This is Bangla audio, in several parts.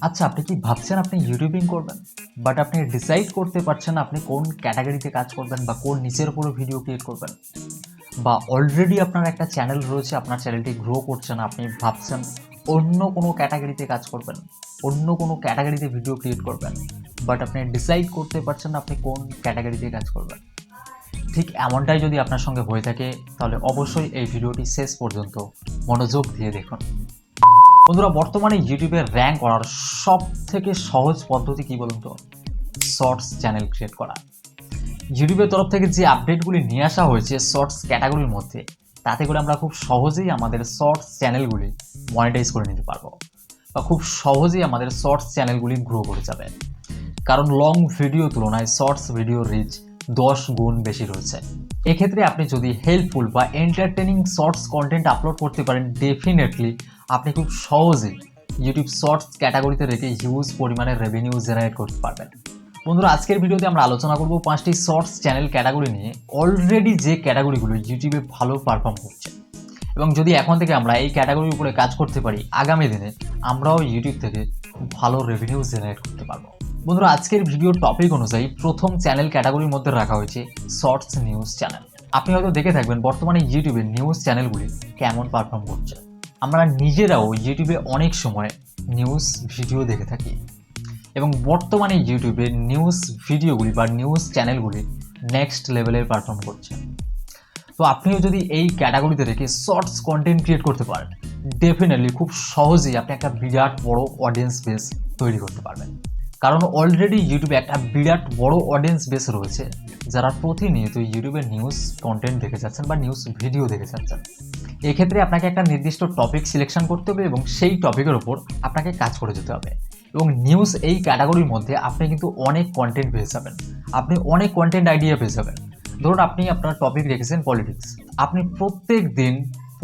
আচ্ছা, আপনি কি ভাবছেন আপনি ইউটিউবিং করবেন, বাট আপনি ডিসাইড করতে পারছেন না আপনি কোন ক্যাটাগরিতে কাজ করবেন বা কোন নিচের উপরে ভিডিও ক্রিয়েট করবেন? বা অলরেডি আপনার একটা চ্যানেল রয়েছে, আপনার চ্যানেলটি গ্রো করছে না, আপনি ভাবছেন অন্য কোনো ক্যাটাগরিতে কাজ করবেন, অন্য কোনো ক্যাটাগরিতে ভিডিও ক্রিয়েট করবেন, বাট আপনি ডিসাইড করতে পারছেন না আপনি কোন ক্যাটাগরিতে কাজ করবেন। ঠিক এমনটাই যদি আপনার সঙ্গে হয়ে থাকে, তাহলে অবশ্যই এই ভিডিওটি শেষ পর্যন্ত মনোযোগ দিয়ে দেখুন। বন্ধুরা, বর্তমানে ইউটিউবে র্যাঙ্ক করার সব থেকে সহজ পদ্ধতি কি বলুন তো? শর্টস চ্যানেল ক্রিয়েট করা। ইউটিউবের তরফ থেকে যে আপডেটগুলি নিয়ে আসা হয়েছে শর্টস ক্যাটাগরির মধ্যে, তাতে করে আমরা খুব সহজেই আমাদের শর্টস চ্যানেলগুলি মনিটাইজ করে নিতে পারবো, বা খুব সহজেই আমাদের শর্টস চ্যানেলগুলি গ্রো করে যাবে। কারণ লং ভিডিও তুলনায় শর্টস ভিডিও রিচ 10 গুণ বেশি রয়েছে। এক্ষেত্রে আপনি যদি হেল্পফুল বা এন্টারটেনিং শর্টস কন্টেন্ট আপলোড করতে পারেন, ডেফিনেটলি আপনি খুব সহজেই ইউটিউব শর্টস ক্যাটাগরিতে রেখে হিউজ পরিমাণে রেভিনিউ জেনারেট করতে পারবেন। বন্ধুরা, আজকের ভিডিওতে আমরা আলোচনা করব 5টি শর্টস চ্যানেল ক্যাটাগরি নিয়ে, অলরেডি যে ক্যাটাগরিগুলো ইউটিউবে ভালো পারফর্ম করছে, এবং যদি এখন থেকে আমরা এই ক্যাটাগরির উপরে কাজ করতে পারি, আগামী দিনে আমরাও ইউটিউব থেকে ভালো রেভিনিউ জেনারেট করতে পারবো। বন্ধুরা, আজকের ভিডিওর টপিক অনুযায়ী প্রথম চ্যানেল ক্যাটাগরির মধ্যে রাখা হয়েছে শর্টস নিউজ চ্যানেল। আপনি হয়তো দেখে থাকবেন বর্তমানে ইউটিউবে নিউজ চ্যানেলগুলি কেমন পারফর্ম করছে। আমরা নিজেরাও ইউটিউবে অনেক সময় নিউজ ভিডিও দেখে থাকি, এবং বর্তমানে ইউটিউবে নিউজ ভিডিওগুলি বা নিউজ চ্যানেলগুলি নেক্সট লেভেলের পারফর্ম করছে। তো আপনিও যদি এই ক্যাটাগরিতে রেখে শর্টস কন্টেন্ট ক্রিয়েট করতে পারেন, ডেফিনেটলি খুব সহজেই আপনি একটা বিরাট বড় অডিয়েন্স বেস তৈরি করতে পারবেন। কারণ অলরেডি ইউটিউবে একটা বিরাট বড় অডিয়েন্স বেস রয়েছে, যারা প্রতিনিয়ত ইউটিউবে নিউজ কন্টেন্ট দেখে যাচ্ছেন বা নিউজ ভিডিও দেখে যাচ্ছেন। এক্ষেত্রে আপনাকে একটা নির্দিষ্ট টপিক সিলেকশন করতে হবে এবং সেই টপিকের ওপর আপনাকে কাজ করে যেতে হবে। এবং নিউজ এই ক্যাটাগরির মধ্যে আপনি কিন্তু অনেক কন্টেন্ট পেয়ে যাবেন, আপনি অনেক কন্টেন্ট আইডিয়া পেয়ে যাবেন। ধরুন আপনি আপনার টপিক রেখেছেন পলিটিক্স, আপনি প্রত্যেক দিন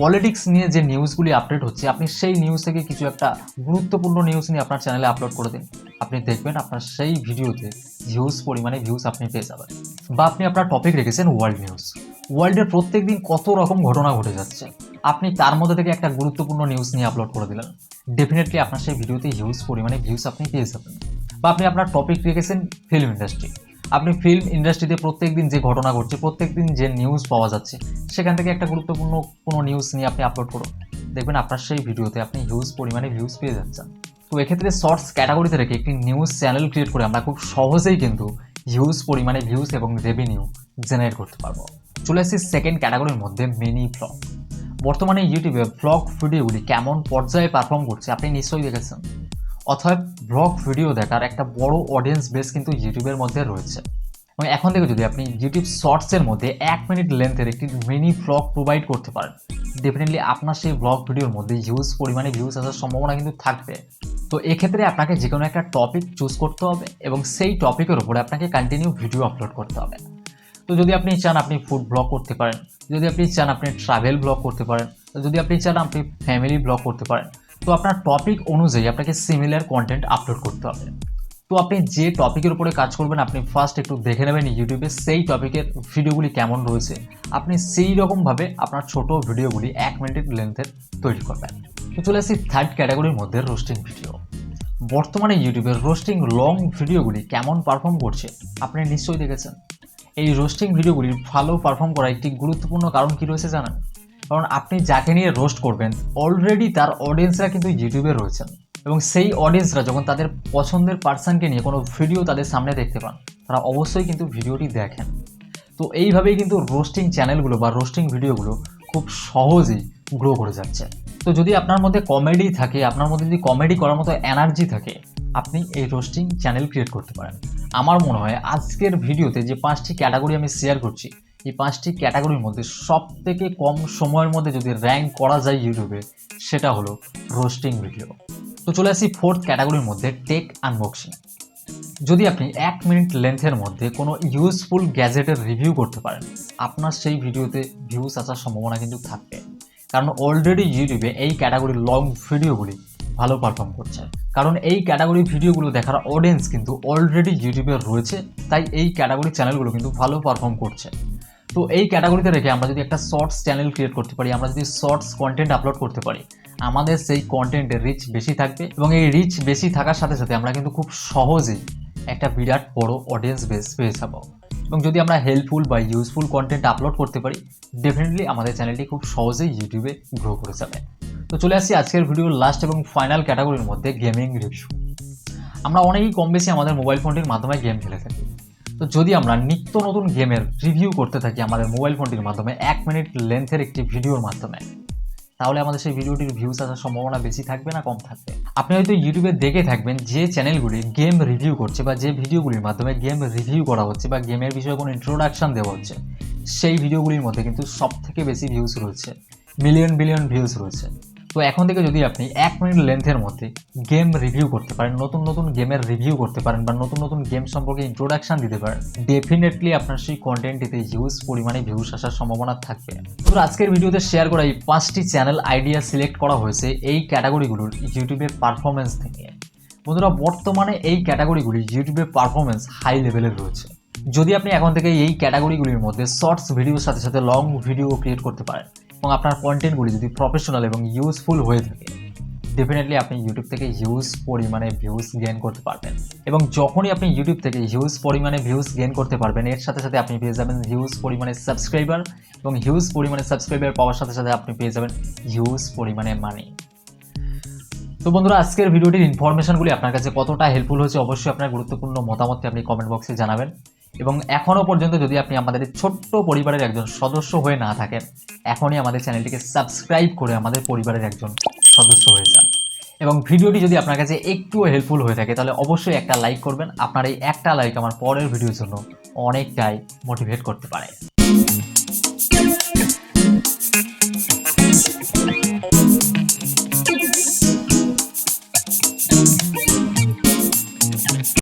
পলিটিক্স নিয়ে যে নিউজগুলি আপডেট হচ্ছে, আপনি সেই নিউজ থেকে কিছু একটা গুরুত্বপূর্ণ নিউজ নিয়ে আপনার চ্যানেলে আপলোড করে দিন। আপনি দেখবেন আপনার সেই ভিডিওতে হিউজ পরিমাণে ভিউজ আপনি পেয়ে যাবেন। বা আপনি আপনার টপিক রেখেছেন ওয়ার্ল্ড নিউজ, ওয়ার্ল্ডের প্রত্যেক দিন কত রকম ঘটনা ঘটে যাচ্ছে, আপনি তার মধ্যে থেকে একটা গুরুত্বপূর্ণ নিউজ নিয়ে আপলোড করে দিলেন, ডেফিনেটলি আপনার সেই ভিডিওতে হিউজ পরিমাণে ভিউজ আপনি পেয়ে যাবেন। বা আপনি আপনার টপিক রেখেছেন ফিল্ম ইন্ডাস্ট্রি, আপনি ফিল্ম ইন্ডাস্ট্রিতে প্রত্যেক দিন যে ঘটনা ঘটছে, প্রত্যেক দিন যে নিউজ পাওয়া যাচ্ছে, সেখান থেকে একটা গুরুত্বপূর্ণ কোনো নিউজ নিয়ে আপনি আপলোড করুন, দেখবেন আপনার সেই ভিডিওতে আপনি হিউজ পরিমাণে ভিউজ পেয়ে যাচ্ছেন। তো এক্ষেত্রে শর্টস ক্যাটাগরিতে রেখে একটি নিউজ চ্যানেল ক্রিয়েট করে আমরা খুব সহজেই কিন্তু হিউজ পরিমাণে ভিউজ এবং রেভিনিউ জেনারেট করতে পারবো। চলে আসছি সেকেন্ড ক্যাটাগরির মধ্যে, মিনি ব্লগ। বর্তমানে ইউটিউবে ব্লগ ভিডিওগুলি কেমন পর্যায়ে পারফর্ম করছে আপনি নিশ্চয়ই দেখেছেন। অথবা ব্লগ ভিডিও দেখার একটা বড় অডিয়েন্স বেস কিন্তু ইউটিউবের মধ্যে রয়েছে। এবং এখন থেকে যদি আপনি ইউটিউব শর্টসের মধ্যে 1 মিনিট লেন্থের একটি মিনি ব্লগ প্রোভাইড করতে পারেন, ডেফিনেটলি আপনার সেই ব্লগ ভিডিওর মধ্যে হিউজ পরিমাণে ভিউজ আসার সম্ভাবনা কিন্তু থাকবে। তো এক্ষেত্রে আপনাকে যে কোনো একটা টপিক চুজ করতে হবে এবং সেই টপিকের উপরে আপনাকে কন্টিনিউ ভিডিও আপলোড করতে হবে। তো যদি আপনি চান আপনি ফুড ব্লগ করতে পারেন, যদি আপনি চান আপনি ট্রাভেল ব্লগ করতে পারেন, যদি আপনি চান আপনি ফ্যামিলি ব্লগ করতে পারেন, তো আপনার টপিক অনুযায়ী আপনাকে সিমিলার কন্টেন্ট আপলোড করতে হবে। তো আপনি যে টপিকের উপরে কাজ করবেন, আপনি ফার্স্ট একটু দেখে নেবেন ইউটিউবে সেই টপিকের ভিডিওগুলি কেমন রয়েছে, আপনি সেই রকমভাবে আপনার ছোট ভিডিওগুলি 1 মিনিট লেন্থের তৈরি করবেন। তো চলে আসি থার্ড ক্যাটাগরির মধ্যে, রোস্টিং ভিডিও। বর্তমানে ইউটিউবের রোস্টিং লং ভিডিওগুলি কেমন পারফর্ম করছে আপনি নিশ্চয়ই দেখেছেন। এই রোস্টিং ভিডিওগুলির ভালো পারফর্ম করার একটি গুরুত্বপূর্ণ কারণ কি রয়েছে জানেন? কারণ আপনি যাকে নিয়ে রোস্ট করবেন, অলরেডি তার অডিয়েন্সরা কিন্তু ইউটিউবে রয়েছেন, এবং সেই অডিয়েন্সরা যখন তাদের পছন্দের পার্সনকে নিয়ে কোনো ভিডিও তাদের সামনে দেখতে পান, তারা অবশ্যই কিন্তু ভিডিওটি দেখেন। তো এইভাবেই কিন্তু রোস্টিং চ্যানেলগুলো বা রোস্টিং ভিডিওগুলো খুব সহজেই গ্রো করে যাচ্ছে। তো যদি আপনার মধ্যে কমেডি থাকে, আপনার মধ্যে যদি কমেডি করার মতো এনার্জি থাকে, আপনি এই রোস্টিং চ্যানেল ক্রিয়েট করতে পারেন। আমার মনে হয় আজকের ভিডিওতে যে 5টি ক্যাটাগরি আমি শেয়ার করছি, এই 5টি ক্যাটাগরির মধ্যে সব থেকে কম সময়ের মধ্যে যদি র্যাঙ্ক করা যায় ইউটিউবে, সেটা হলো রোস্টিং ভিডিও। তো চলে আসি ফোর্থ ক্যাটাগরির মধ্যে, টেক আনবক্সিং। যদি আপনি 1 মিনিট লেন্থের মধ্যে কোনো ইউজফুল গ্যাজেটের রিভিউ করতে পারেন, আপনার সেই ভিডিওতে ভিউজ আসার সম্ভাবনা কিন্তু থাকবে। কারণ অলরেডি ইউটিউবে এই ক্যাটাগরির লং ভিডিওগুলি ভালো পারফর্ম করছে, কারণ এই ক্যাটাগরি ভিডিওগুলো দেখার অডিয়েন্স কিন্তু অলরেডি ইউটিউবে রয়েছে, তাই এই ক্যাটাগরি চ্যানেলগুলো কিন্তু ভালো পারফর্ম করছে। তো এই ক্যাটাগরিতে রেখে আমরা যদি একটা শর্টস চ্যানেল ক্রিয়েট করতে পারি, আমরা যদি শর্টস কন্টেন্ট আপলোড করতে পারি, আমাদের সেই কন্টেন্টের রিচ বেশি থাকবে এবং এই রিচ বেশি থাকার সাথে সাথে আমরা কিন্তু খুব সহজেই একটা বিরাট বড় অডিয়েন্স বেস পেয়ে যাবো। এবং যদি আমরা হেল্পফুল বা ইউজফুল কন্টেন্ট আপলোড করতে পারি, ডেফিনেটলি আমাদের চ্যানেলটি খুব সহজেই ইউটিউবে গ্রো করে যাবে। তো চলে আসছি আজকের ভিডিওর লাস্ট এবং ফাইনাল ক্যাটাগরির মধ্যে, গেমিং রিভিউ। আমরা অনেকেই কম বেশি আমাদের মোবাইল ফোনটির মাধ্যমে গেম খেলে থাকি। তো যদি আমরা নিত্য নতুন গেমের রিভিউ করতে থাকি আমাদের মোবাইল ফোনটির মাধ্যমে 1 মিনিট লেন্থের একটি ভিডিওর মাধ্যমে, তাহলে আমাদের সেই ভিডিওটির ভিউজ আসার সম্ভাবনা বেশি থাকবে না কম থাকবে? আপনি হয়তো ইউটিউবে দেখে থাকবেন যে চ্যানেলগুলি গেম রিভিউ করছে বা যে ভিডিওগুলির মাধ্যমে গেম রিভিউ করা হচ্ছে বা গেমের বিষয়ে কোনো ইন্ট্রোডাকশন দেওয়া হচ্ছে, সেই ভিডিওগুলির মধ্যে কিন্তু সব থেকে বেশি ভিউজ রয়েছে, বিলিয়ন ভিউজ রয়েছে। তো এখন থেকে যদি আপনি 1 মিনিট লেন্থের মধ্যে গেম রিভিউ করতে পারেন, নতুন নতুন গেমের রিভিউ করতে পারেন বা নতুন নতুন গেম সম্পর্কে ইন্ট্রোডাকশন দিতে পারেন, ডেফিনেটলি আপনার সেই কন্টেন্টটিতে হিউজ পরিমাণে ভিউজ আসার সম্ভাবনা থাকবে। তো আজকের ভিডিওতে শেয়ার করা এই 5টি চ্যানেল আইডিয়া সিলেক্ট করা হয়েছে এই ক্যাটাগরিগুলোর ইউটিউবের পারফরমেন্স থেকে। বন্ধুরা, বর্তমানে এই ক্যাটাগরিগুলি ইউটিউবের পারফরমেন্স হাই লেভেলের রয়েছে। যদি আপনি এখন থেকে এই ক্যাটাগরিগুলির মধ্যে শর্টস ভিডিওর সাথে সাথে লং ভিডিও ক্রিয়েট করতে পারেন এবং আপনার কন্টেন্টগুলি যদি প্রফেশনাল এবং ইউজফুল হয়ে থাকে, ডেফিনেটলি আপনি ইউটিউব থেকে হিউজ পরিমাণে ভিউজ গেইন করতে পারবেন। এবং যখনই আপনি ইউটিউব থেকে হিউজ পরিমাণে ভিউজ গেইন করতে পারবেন, এর সাথে সাথে আপনি পেয়ে যাবেন হিউজ পরিমাণে সাবস্ক্রাইবার, এবং হিউজ পরিমাণে সাবস্ক্রাইবার পাওয়ার সাথে সাথে আপনি পেয়ে যাবেন হিউজ পরিমাণে মানি। তো বন্ধুরা, আজকের ভিডিওটির ইনফরমেশনগুলি আপনার কাছে কতটা হেল্পফুল হয়েছে অবশ্যই আপনার গুরুত্বপূর্ণ মতামতটি আপনি কমেন্ট বক্সে জানাবেন। এবং এখনও পর্যন্ত যদি আপনি আমাদের ছোট্ট পরিবারের একজন সদস্য হয়ে না থাকেন, এখনই আমাদের চ্যানেলটিকে সাবস্ক্রাইব করে আমাদের পরিবারের একজন সদস্য হয়ে যান। এবং ভিডিওটি যদি আপনার কাছে একটুও হেল্পফুল হয়ে থাকে তাহলে অবশ্যই একটা লাইক করবেন। আপনার এই একটা লাইক আমার পরের ভিডিওর জন্য অনেকটাই মোটিভেট করতে পারে।